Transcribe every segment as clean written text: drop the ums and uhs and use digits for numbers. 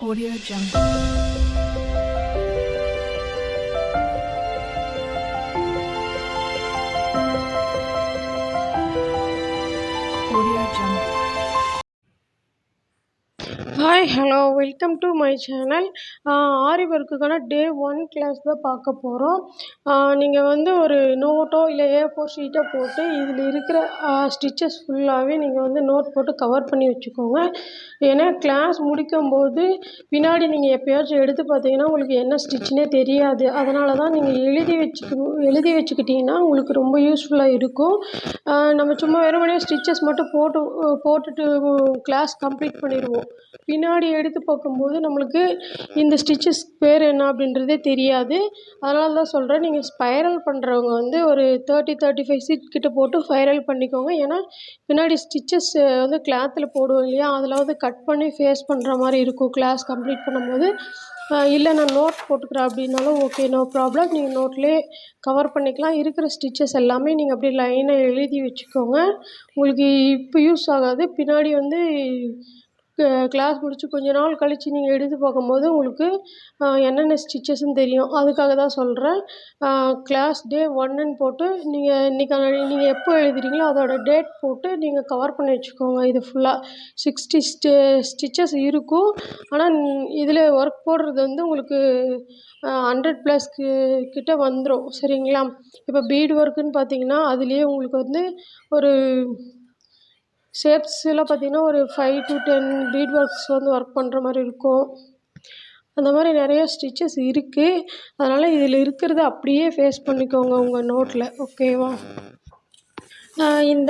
Audio Jungle. Audio Jungle. Hi hello welcome to my channel. ஆரி ஒர்க்குக்கான day 1 class தான் பார்க்க போகிறோம். நீங்கள் வந்து ஒரு நோட்டோ இல்லை A4 ஷீட்டோ போட்டு இதில் இருக்கிற ஸ்டிச்சஸ் ஃபுல்லாகவே நீங்கள் வந்து நோட் போட்டு கவர் பண்ணி வச்சுக்கோங்க. ஏன்னா கிளாஸ் முடிக்கும்போது பின்னாடி நீங்கள் எப்போயாச்சும் எடுத்து பார்த்தீங்கன்னா உங்களுக்கு என்ன ஸ்டிச்சுனே தெரியாது. அதனால தான் நீங்கள் எழுதி வச்சுக்கிட்டிங்கன்னா உங்களுக்கு ரொம்ப யூஸ்ஃபுல்லாக இருக்கும். நம்ம சும்மா வெறுமனே ஸ்டிச்சஸ் மட்டும் போட்டுட்டு கிளாஸ் கம்ப்ளீட் பண்ணிடுவோம். பின்னாடி எடுத்து பார்க்கும்போது நம்மளுக்கு இந்த ஸ்டிச்சஸ் பேர் என்ன அப்படின்றதே தெரியாது. அதனால தான் சொல்கிறேன், நீங்கள் ஸ்பைரல் பண்ணுறவங்க வந்து ஒரு 35 சீட் கிட்ட போட்டு ஸ்பைரல் பண்ணிக்கோங்க. ஏன்னா பின்னாடி ஸ்டிச்சஸ் வந்து கிளாத்தில் போடுவோம் இல்லையா, அதில் வந்து கட் பண்ணி ஃபேஸ் பண்ணுற மாதிரி இருக்கும் கிளாஸ் கம்ப்ளீட் பண்ணும்போது. இல்லை நான் நோட் போட்டுக்கிறேன் அப்படின்னாலும் ஓகே, நோ ப்ராப்ளம். நீங்கள் நோட்லேயே கவர் பண்ணிக்கலாம். இருக்கிற ஸ்டிச்சஸ் எல்லாமே நீங்கள் அப்படியே லைனாக எழுதி வச்சுக்கோங்க. உங்களுக்கு இப்போ யூஸ் ஆகாது. பின்னாடி வந்து கிளாஸ் முடித்து கொஞ்ச நாள் கழித்து நீங்கள் எடுத்து பார்க்கும்போது உங்களுக்கு என்னென்ன ஸ்டிச்சஸ்ன்னு தெரியும். அதுக்காக தான் சொல்கிறேன். கிளாஸ் டே 1ன்னு போட்டு நீங்கள் எப்போ எழுதுறீங்களோ அதோட டேட் போட்டு நீங்கள் கவர் பண்ணி வச்சுக்கோங்க. இது ஃபுல்லாக 60 ஸ்டிச்சஸ் இருக்கும். ஆனால் இதில் ஒர்க் போடுறது வந்து உங்களுக்கு 100+ கிட்ட வந்துடும். சரிங்களா? இப்போ பீட் ஒர்க்குன்னு பார்த்தீங்கன்னா அதுலேயே உங்களுக்கு வந்து ஒரு ஷேப்ஸ்லாம் பார்த்திங்கன்னா ஒரு 5 to 10 பீட் ஒர்க்ஸ் வந்து ஒர்க் பண்ணுற மாதிரி இருக்கும். அந்த மாதிரி நிறைய ஸ்டிச்சஸ் இருக்குது. அதனால் இதில் இருக்கிறத அப்படியே ஃபேஸ் பண்ணிக்கோங்க உங்கள் நோட்டில். ஓகேவா?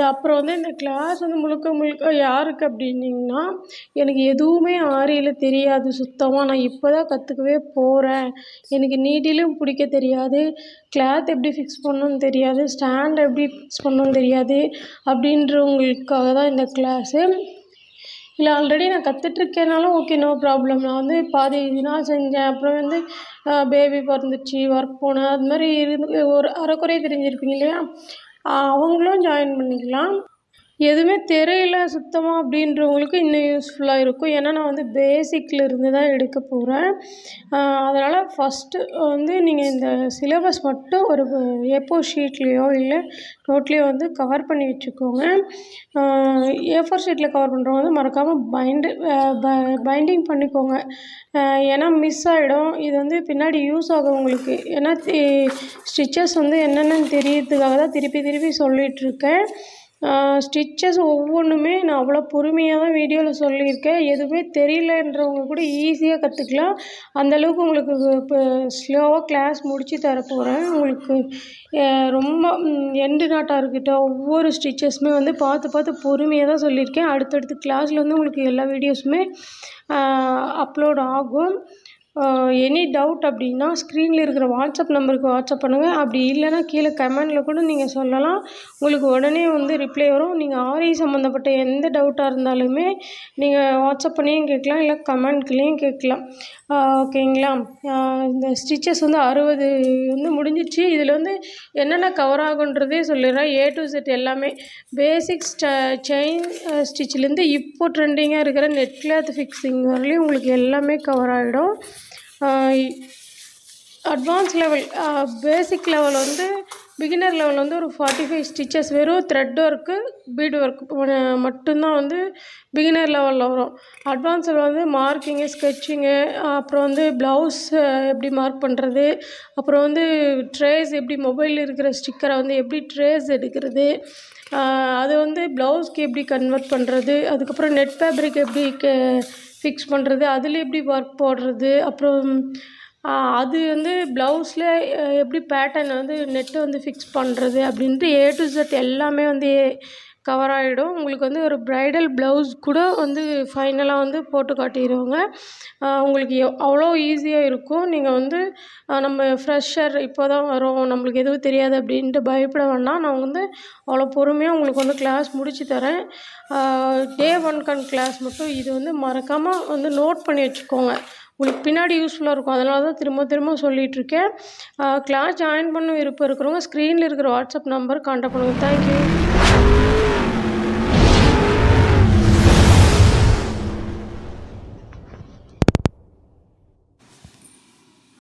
அப்புறம் வந்து இந்த கிளாஸ் வந்து முழுக்க யாருக்கு அப்படின்னிங்கன்னா, எனக்கு எதுவுமே ஆரியில் தெரியாது சுத்தமாக. நான் இப்போ தான் கற்றுக்கவே போகிறேன். எனக்கு நீடிலும் பிடிக்க தெரியாது, கிளாத் எப்படி ஃபிக்ஸ் பண்ணணும்னு தெரியாது, ஸ்டாண்ட் எப்படி ஃபிக்ஸ் பண்ணணும்னு தெரியாது அப்படின்றவங்களுக்காக தான் இந்த கிளாஸு. இல்லை ஆல்ரெடி நான் கற்றுட்ருக்கேனாலும் ஓகே, நோ ப்ராப்ளம். நான் வந்து பாதி நாள் செஞ்சேன், அப்புறம் வந்து பேபி பிறந்துச்சு, ஒர்க் போனேன், அது மாதிரி ஒரு அரைக்குறைய தெரிஞ்சிருப்பீங்க இல்லையா, அவங்களும் ஜாயின் பண்ணிக்கலாம். எதுவுமே தெரியல சுத்தமாக அப்படின்றவங்களுக்கு இன்னும் யூஸ்ஃபுல்லாக இருக்கும். ஏன்னா நான் வந்து பேசிக்கில் இருந்து தான் எடுக்க போகிறேன். அதனால் ஃபஸ்ட்டு வந்து நீங்கள் இந்த சிலபஸ் மட்டும் ஒரு A4 ஷீட்லேயோ இல்லை நோட்லேயோ வந்து கவர் பண்ணி வச்சுக்கோங்க. A4 ஷீட்டில் கவர் பண்ணுறவங்க வந்து மறக்காமல் பைண்டிங் பண்ணிக்கோங்க. ஏன்னா மிஸ் ஆகிடும். இது வந்து பின்னாடி யூஸ் ஆகும் உங்களுக்கு. ஏன்னா ஸ்டிச்சஸ் வந்து என்னென்னு தெரியறதுக்காக தான் திருப்பி சொல்லிகிட்ருக்கேன். ஸ்டிச்சஸ் ஒவ்வொன்றுமே நான் அவ்வளோ பொறுமையாக தான் வீடியோவில் சொல்லியிருக்கேன். எதுவுமே தெரியலன்றவங்க கூட ஈஸியாக கற்றுக்கலாம். அந்தளவுக்கு உங்களுக்கு இப்போ ஸ்லோவாக கிளாஸ் முடித்து தரப்போகிறேன். உங்களுக்கு ரொம்ப எண்டு நாட்டாக இருக்கட்டும், ஒவ்வொரு ஸ்டிச்சஸுமே வந்து பார்த்து பொறுமையாக தான் சொல்லியிருக்கேன். அடுத்தடுத்த கிளாஸில் வந்து உங்களுக்கு எல்லா வீடியோஸுமே அப்லோட் ஆகும். எனி டவுட் அப்படின்னா ஸ்க்ரீனில் இருக்கிற வாட்ஸ்அப் நம்பருக்கு வாட்ஸ்அப் பண்ணுங்கள். அப்படி இல்லைன்னா கீழே கமெண்டில் கூட நீங்கள் சொல்லலாம். உங்களுக்கு உடனே வந்து ரிப்ளை வரும். நீங்கள் ஆரி சம்மந்தப்பட்ட எந்த டவுட்டாக இருந்தாலுமே நீங்கள் வாட்ஸ்அப் பண்ணியும் கேட்கலாம், இல்லை கமெண்ட்லேயும் கேட்கலாம். ஓகேங்களா? இந்த ஸ்டிச்சஸ் வந்து 60 வந்து முடிஞ்சிடுச்சு. இதில் வந்து என்னென்ன கவர் ஆகுன்றதே சொல்லிடுறேன். A to Z எல்லாமே பேசிக் செயின் ஸ்டிச்சிலேருந்து இப்போ ட்ரெண்டிங்காக இருக்கிற நெட் கிளாத் ஃபிக்ஸிங் வரலையும் உங்களுக்கு எல்லாமே கவர் ஆகிடும். அட்வான்ஸ் லெவல், பேசிக் லெவல் வந்து பிகினர் லெவல் வந்து ஒரு 45 ஸ்டிச்சஸ் வெறும் த்ரெட் ஒர்க்கு பீட் ஒர்க் மட்டும்தான் வந்து பிகினர் லெவலில் வரும். அட்வான்ஸில் வந்து மார்க்கிங்கு, ஸ்கெட்சிங்கு, அப்புறம் வந்து ப்ளவுஸ் எப்படி மார்க் பண்ணுறது, அப்புறம் வந்து ட்ரேஸ் எப்படி மொபைலில் இருக்கிற ஸ்டிக்கரை வந்து எப்படி ட்ரேஸ் எடுக்கிறது, அது வந்து ப்ளவுஸ்க்கு எப்படி கன்வெர்ட் பண்ணுறது, அதுக்கப்புறம் நெட் ஃபேப்ரிக் எப்படி ஃபிக்ஸ் பண்ணுறது, அதில் எப்படி ஒர்க் போடுறது, அப்புறம் அது வந்து ப்ளவுஸில் எப்படி பேட்டர்ன் வந்து நெட்டு வந்து ஃபிக்ஸ் பண்ணுறது அப்படின்ட்டு A to Z எல்லாமே வந்து கவர் ஆகிடும். உங்களுக்கு வந்து ஒரு ப்ரைடல் ப்ளவுஸ் கூட வந்து ஃபைனலாக வந்து போட்டு காட்டிடுவாங்க. உங்களுக்கு அவ்வளோ ஈஸியாக இருக்கும். நீங்கள் வந்து நம்ம ஃப்ரெஷர் இப்போ தான் வரோம், நம்மளுக்கு எதுவும் தெரியாது அப்படின்ட்டு பயப்பட வேண்டாம். நான் வந்து அவ்வளோ பொறுமையாக உங்களுக்கு வந்து கிளாஸ் முடித்து தரேன். டே 1 கிளாஸ் மட்டும் இது வந்து மறக்காமல் வந்து நோட் பண்ணி வச்சுக்கோங்க. உங்களுக்கு பின்னாடி யூஸ்ஃபுல்லாக இருக்கும். அதனால தான் திரும்ப சொல்லிகிட்ருக்கேன். கிளாஸ் ஜாயின் பண்ண விருப்பம் இருக்கிறவங்க ஸ்க்ரீனில் இருக்கிற வாட்ஸ்அப் நம்பர் கான்டாக்ட் பண்ணுங்கள். தேங்க்யூ.